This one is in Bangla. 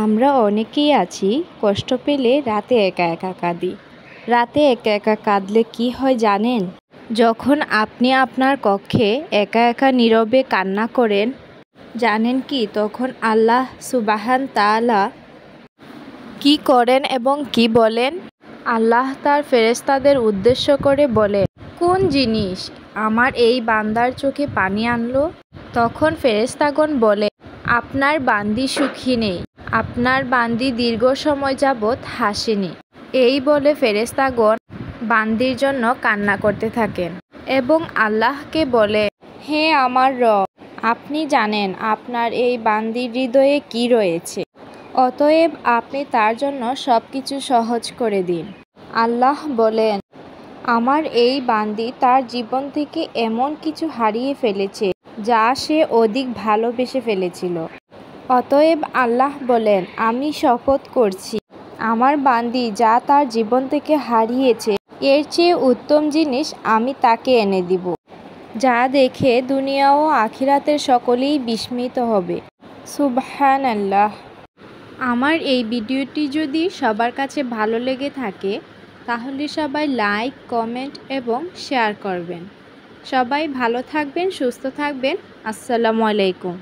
আমরা অনেকেই আছি কষ্ট পেলে রাতে একা একা কাঁদি। রাতে একা একা কাঁদলে কি হয় জানেন? যখন আপনি আপনার কক্ষে একা একা নীরবে কান্না করেন, জানেন কি তখন আল্লাহ সুবহান তাআলা কি করেন এবং কি বলেন? আল্লাহ তার ফেরেশতাদের উদ্দেশ্য করে বলেন, কোন জিনিস আমার এই বান্দার চোখে পানি আনলো? তখন ফেরেশতাগণ বলে, আপনার বান্দি সুখী নেই, আপনার বান্দি দীর্ঘ সময় যাবৎ হাসেনি। এই বলে ফেরেশতাগণ বান্দির জন্য কান্না করতে থাকেন এবং আল্লাহকে বলে, হে আমার রব, আপনি জানেন আপনার এই বান্দির হৃদয়ে কি রয়েছে, অতএব আপনি তার জন্য সব কিছু সহজ করে দিন। আল্লাহ বলেন, আমার এই বান্দি তার জীবন থেকে এমন কিছু হারিয়ে ফেলেছে যা সে অধিক ভালোবেসে ফেলেছিল। অতএব আল্লাহ বলেন, আমি শপথ করছি আমার বান্দি যা তার জীবন থেকে হারিয়েছে এর চেয়ে উত্তম জিনিস আমি তাকে এনে দিব, যা দেখে দুনিয়া ও আখিরাতের সকলেই বিস্মিত হবে। সুবহানাল্লাহ। আমার এই ভিডিওটি যদি সবার কাছে ভালো লেগে থাকে তাহলে সবাই লাইক, কমেন্ট এবং শেয়ার করবেন। সবাই ভালো থাকবেন, সুস্থ থাকবেন। আসসালামু আলাইকুম।